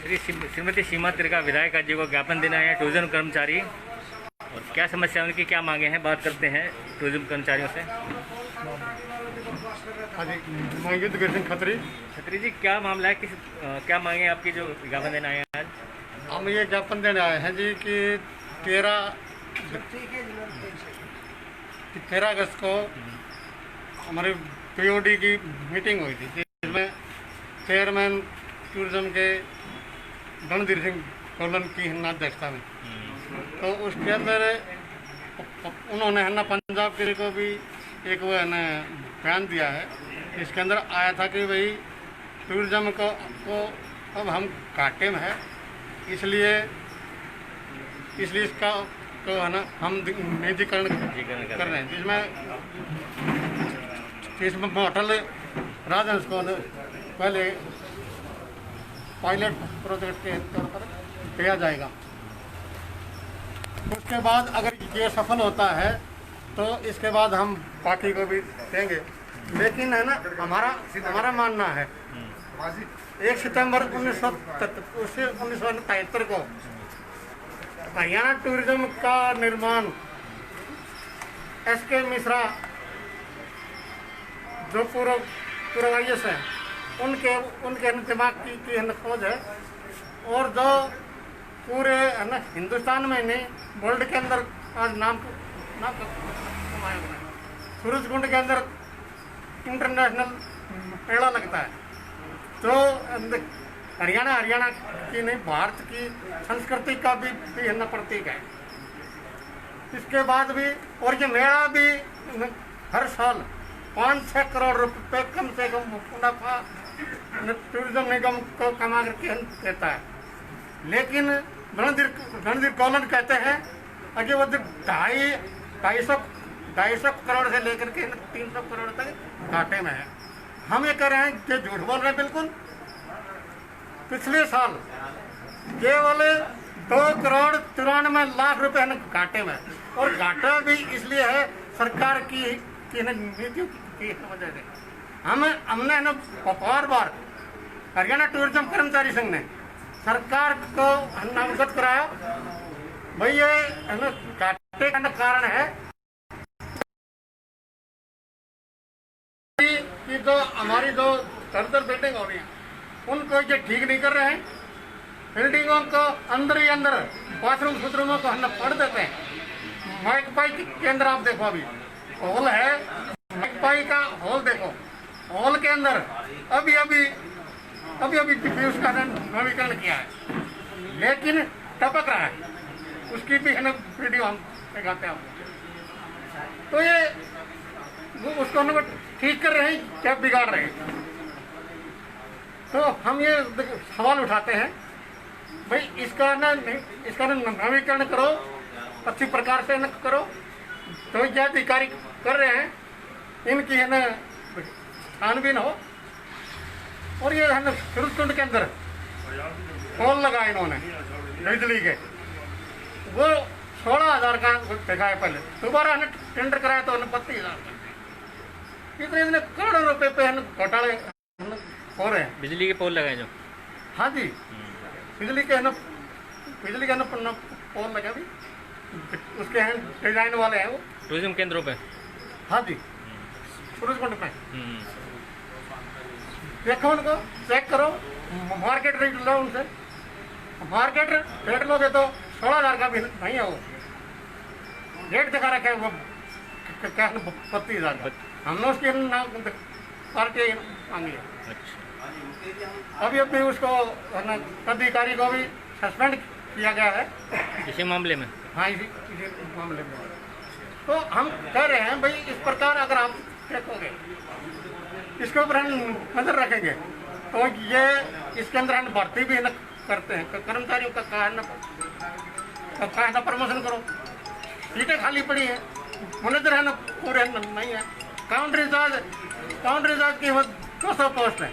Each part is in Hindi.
श्रीमती सीमा तिरका विधायक जी को ज्ञापन देना है टूरिज्म कर्मचारी, और क्या समस्या है उनकी, क्या मांगे हैं, बात करते हैं टूरिज्म कर्मचारियों से। खत्री जी, क्या मामला है, क्या मांगे आपकी जो ज्ञापन देना आए हैं आज? हम ये ज्ञापन देने आए हैं जी कि 13 अगस्त को हमारी पीओडी की मीटिंग हुई थी, जिसमें चेयरमैन टूरिज्म के रणधीर सिंह कोलन की अध्यक्षता में, तो उसके अंदर उन्होंने है ना पंजाब के को भी एक वो है ना बयान दिया है। इसके अंदर आया था कि भाई टूरिज्म को अब हम घाटे में है, इसलिए इसका तो है ना हम निजीकरण कर रहे हैं, जिसमें होटल राजहंस को पहले पायलट प्रोजेक्ट के तौर पर किया जाएगा। उसके बाद अगर ये सफल होता है तो इसके बाद हम बाकी को भी देंगे। लेकिन है ना हमारा मानना है 1 सितंबर 1973 को हरियाणा टूरिज्म का निर्माण SK मिश्रा जो पूर्व IAS है उनके दिमाग की खोज है, और जो पूरे है ना हिंदुस्तान में नहीं वर्ल्ड के अंदर आज नाम कमाया हुआ है। सूरजकुंड के अंदर इंटरनेशनल मेला लगता है, तो हरियाणा की नहीं भारत की संस्कृति का भी है ना प्रतीक है। इसके बाद भी और ये मेला भी हर साल 5-6 करोड़ रुपए कम से कम मुनाफा टूरिज्म निगम को कमा करके देता है। लेकिन रणधीर कोलन कहते हैं कि वो 250 करोड़ से लेकर के 300 करोड़ तक घाटे में है। हम ये कह रहे हैं कि झूठ बोल रहे हैं बिल्कुल। पिछले साल केवल 2,93,00,000 रुपए घाटे में, और घाटा भी इसलिए है सरकार की नीतियों की वजह से। हमने न बार हरियाणा टूरिज्म कर्मचारी संघ ने सरकार को अवगत कराया, भाई ये घाटे का कारण है कि जो हमारी जो दर बिल्डिंग हो रही है उनको ये ठीक नहीं कर रहे हैं। बिल्डिंगों को अंदर ही अंदर बाथरूम सुथरूमों को हम पढ़ देते हैं। माइक पाई के अंदर आप देखो, अभी हॉल है, माइक पाई का हॉल देखो, हॉल के अंदर अभी उसका नवीकरण किया है, लेकिन टपक रहा है, उसकी भी है ना वीडियो हम दिखाते हैं आपको। तो ये उसको हम ठीक कर रहे हैं क्या बिगाड़ रहे हैं? तो हम ये सवाल उठाते हैं, भाई इसका नवीकरण करो, अच्छी प्रकार से न करो। तो ये अधिकारी कर रहे हैं, इनकी है ना छानबीन हो। और ये है ना सूरजकुंड के अंदर पोल लगाए इन्होंने बिजली के, वो 16,000 का देखा है पहले, दोबारा है टेंडर कराया तो 32,000 का। इतने करोड़ों रुपए पे घोटाले हो रहे हैं। बिजली के पोल लगाए जो? हाँ जी, बिजली के ना पोल लगे, भी उसके हैं डिजाइन वाले हैं वो टूरिज्म केंद्रों पे। हाँ जी, सूरजकुंड पे देखो, उनको चेक करो, मार्केट रेट लो उनसे। मार्केट रेट लोगे तो 16,000 का भी नहीं है, वो रेट दिखा रखे हैं वो क्या 32,000 का। हमने उसकी पार्टी मांगी है। अभी उसको अधिकारी को भी सस्पेंड किया गया है इसी मामले में। हाँ, इसी मामले में। तो हम कह रहे हैं भाई इस प्रकार अगर आप देखोगे, इसके ऊपर हम नजर रखेंगे, तो ये इसके अंदर हम भर्ती भी न करते हैं कर्मचारियों का कहना प्रमोशन करो। सीटें खाली पड़ी है, मैनेजर है ना पूरे नहीं है। काउंटर इंचार्ज की 200 पोस्ट है,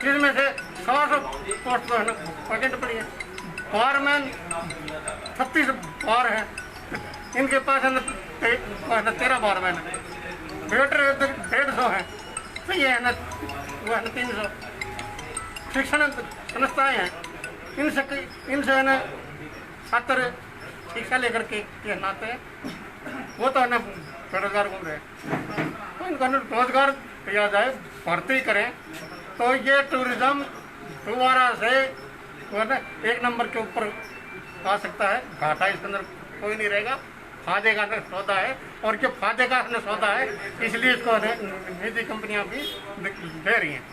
जिसमें से 100 पोस्ट तो है ना वैकेंट पड़ी है। बारमैन 36 बार है, इनके पास है ना 13 बारमैन है। वेटर 150 है, तो ये है ना 300। शिक्षण संस्थाएं हैं, इनसे है ना छात्र शिक्षा लेकर के नाते वो तो है ना बेरोजगार घूम रहे हैं। तो इनको रोजगार दिया जाए, भर्ती करें, तो ये टूरिज्म दोबारा से वो है ना एक नंबर के ऊपर आ सकता है। घाटा इसके अंदर कोई नहीं रहेगा, फायदे का सौदा है, और जो फायदे का सौदा है इसलिए इसको निजी कंपनियां भी दे रही हैं।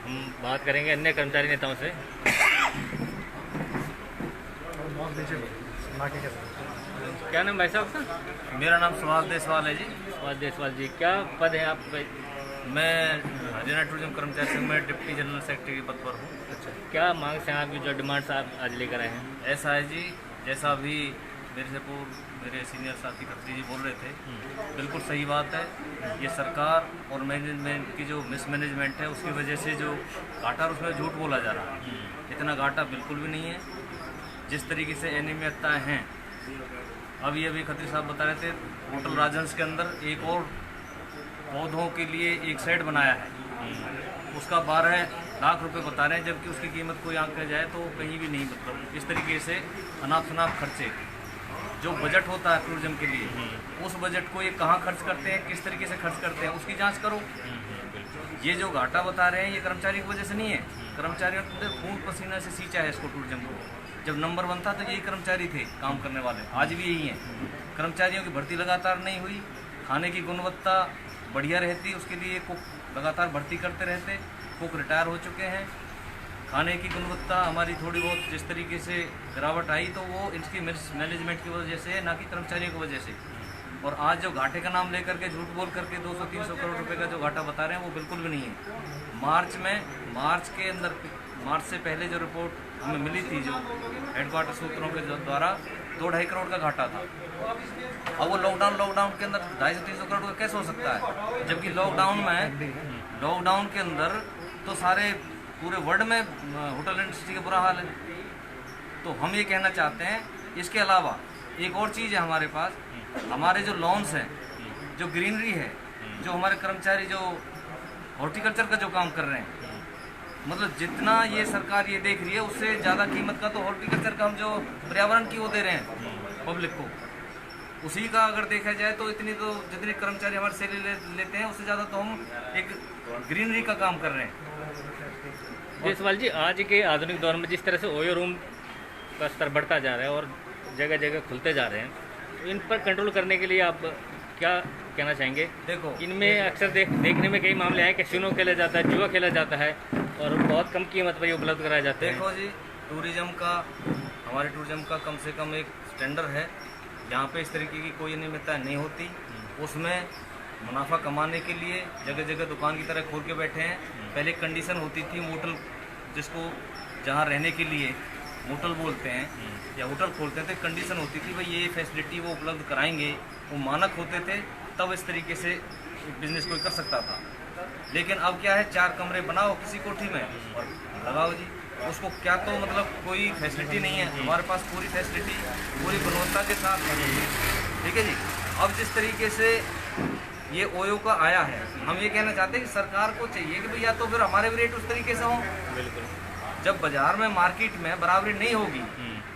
हम बात करेंगे अन्य कर्मचारी नेताओं से। क्या नाम भाई साहब आपका? मेरा नाम सुभाष देसवाल है जी। सुभाष देसवाल जी, क्या पद है आप? मैं हरियाणा टूरिज्म कर्मचारी संघ में डिप्टी जनरल सेक्रेटरी के पद पर हूँ। अच्छा, क्या मांग से आपकी जो डिमांड्स आप आज लेकर आए हैं? ऐसा है जी, जैसा अभी मेरे से पूर्व मेरे सीनियर साथी खत्री जी बोल रहे थे, बिल्कुल सही बात है। ये सरकार और मैनेजमेंट की जो मिसमैनेजमेंट है उसकी वजह से जो घाटा और उसमें झूठ बोला जा रहा है, इतना घाटा बिल्कुल भी नहीं है। जिस तरीके से अनियमितताएँ हैं, अभी खत्री साहब बता रहे थे, होटल राजहंस के अंदर एक और पौधों के लिए एक सेट बनाया है, उसका 12 लाख रुपए बता रहे हैं, जबकि उसकी कीमत कोई आंका जाए तो कहीं भी नहीं। मतलब इस तरीके से अनाप शनाप खर्चे, जो बजट होता है टूरिज्म के लिए, उस बजट को ये कहाँ खर्च करते हैं, किस तरीके से खर्च करते हैं, उसकी जांच करो। ये जो घाटा बता रहे हैं ये कर्मचारी की वजह से नहीं है, कर्मचारियों ने खून पसीना से सींचा है इसको, टूरिज्म को। जब नंबर 1 था तो यही कर्मचारी थे काम करने वाले, आज भी यही हैं। कर्मचारियों की भर्ती लगातार नहीं हुई, खाने की गुणवत्ता बढ़िया रहती, उसके लिए कुक लगातार भर्ती करते रहते, कुक रिटायर हो चुके हैं। खाने की गुणवत्ता हमारी थोड़ी बहुत जिस तरीके से गिरावट आई तो वो इसकी मैनेजमेंट की वजह से है, ना कि कर्मचारियों की वजह से। और आज जो घाटे का नाम लेकर के झूठ बोल करके 200-300 करोड़ रुपए का जो घाटा बता रहे हैं वो बिल्कुल भी नहीं है। मार्च से पहले जो रिपोर्ट हमें मिली थी, जो हेडक्वार्टर सूत्रों के द्वारा 2-2.5 करोड़ का घाटा था। अब वो लॉकडाउन के अंदर 250-300 करोड़ का कैसे हो सकता है, जबकि लॉकडाउन के अंदर तो सारे पूरे वर्ल्ड में होटल इंडस्ट्री का बुरा हाल है। तो हम ये कहना चाहते हैं, इसके अलावा एक और चीज़ है हमारे पास, हमारे जो लॉन्स हैं, जो ग्रीनरी है, जो हमारे कर्मचारी जो हॉर्टिकल्चर का जो काम कर रहे हैं, मतलब जितना ये सरकार ये देख रही है उससे ज़्यादा कीमत का तो हॉर्टिकल्चर का हम जो पर्यावरण की वो दे रहे हैं पब्लिक को, उसी का अगर देखा जाए तो जितने कर्मचारी हमारे से लेते हैं उससे ज़्यादा तो हम एक ग्रीनरी का काम कर रहे हैं। देसवाल जी, आज के आधुनिक दौर में जिस तरह से ओयो रूम का स्तर बढ़ता जा रहा है और जगह जगह खुलते जा रहे हैं, तो इन पर कंट्रोल करने के लिए आप क्या कहना चाहेंगे? देखो, इनमें अक्सर देखने में कई मामले हैं, कैसीनो खेला जाता है, जुआ खेला जाता है और बहुत कम कीमत पर ये उपलब्ध कराए जाते हैं। देखो जी, हमारे टूरिज्म का कम से कम एक स्टैंडर्ड है, जहाँ पे इस तरीके की कोई अनियमितता नहीं होती। उसमें मुनाफा कमाने के लिए जगह जगह दुकान की तरह खोल के बैठे हैं। पहले कंडीशन होती थी, मोटल जिसको जहाँ रहने के लिए मोटल बोलते हैं या होटल खोलते थे, कंडीशन होती थी भाई ये फैसिलिटी वो उपलब्ध कराएंगे, वो मानक होते थे, तब इस तरीके से बिजनेस कोई कर सकता था। लेकिन अब क्या है, 4 कमरे बनाओ किसी कोठी में और लगाओ जी, उसको क्या तो मतलब कोई फैसिलिटी नहीं है। हमारे पास पूरी फैसिलिटी पूरी गुणवत्ता के साथ है, ठीक है जी। अब जिस तरीके से ये ओयो का आया है, हम ये कहना चाहते हैं कि सरकार को चाहिए कि भैया तो फिर हमारे भी रेट उस तरीके से हों। बिल्कुल, जब बाजार में मार्केट में बराबरी नहीं होगी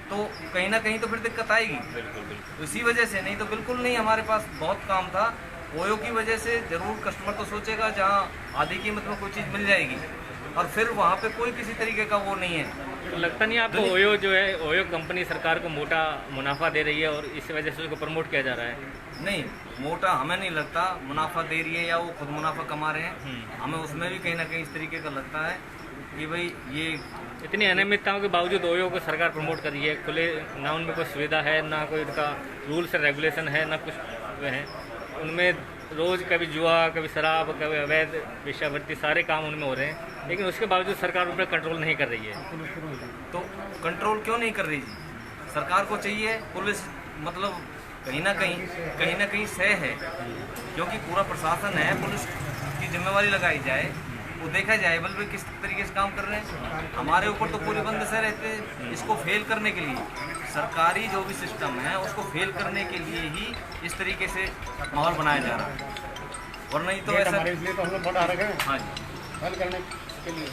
तो कहीं ना कहीं तो फिर दिक्कत आएगी। बिल्कुल। इसी वजह से, नहीं तो बिल्कुल नहीं। हमारे पास बहुत काम था, ओयो की वजह से जरूर कस्टमर तो सोचेगा जहाँ आधी कीमत में कोई चीज़ मिल जाएगी और फिर वहाँ पे कोई किसी तरीके का वो नहीं है। तो लगता नहीं आपको ओयो जो है, ओयो कंपनी सरकार को मोटा मुनाफा दे रही है और इस वजह से उसको प्रमोट किया जा रहा है? नहीं, मोटा हमें नहीं लगता मुनाफा दे रही है या वो खुद मुनाफा कमा रहे हैं। हमें उसमें भी कहीं ना कहीं इस तरीके का लगता है कि भाई ये इतनी अनियमितताओं के बावजूद ओयो को सरकार प्रमोट कर रही है। खुले ना उनमें कोई सुविधा है, ना कोई उनका रूल्स एंड रेगुलेशन है, ना कुछ है। उनमें रोज़ कभी जुआ, कभी शराब, कभी अवैध वेश्यावृत्ति, सारे काम उनमें हो रहे हैं, लेकिन उसके बावजूद सरकार उन पर कंट्रोल नहीं कर रही है। तो कंट्रोल क्यों नहीं कर रही जी? सरकार को चाहिए, पुलिस मतलब कहीं ना कहीं सह है, क्योंकि पूरा प्रशासन है, पुलिस की जिम्मेवारी लगाई जाए, वो देखा जाए बल्कि किस तरीके से काम कर रहे हैं। हमारे ऊपर तो पूरी बंदिश रहते हैं इसको फेल करने के लिए। सरकारी जो भी सिस्टम है उसको फेल करने के लिए ही इस तरीके से माहौल बनाया जा रहा है, और नहीं तो ऐसा इसलिए तो हम लोग बढ़ा रखे हैं, हाँ जी, हल करने के लिए।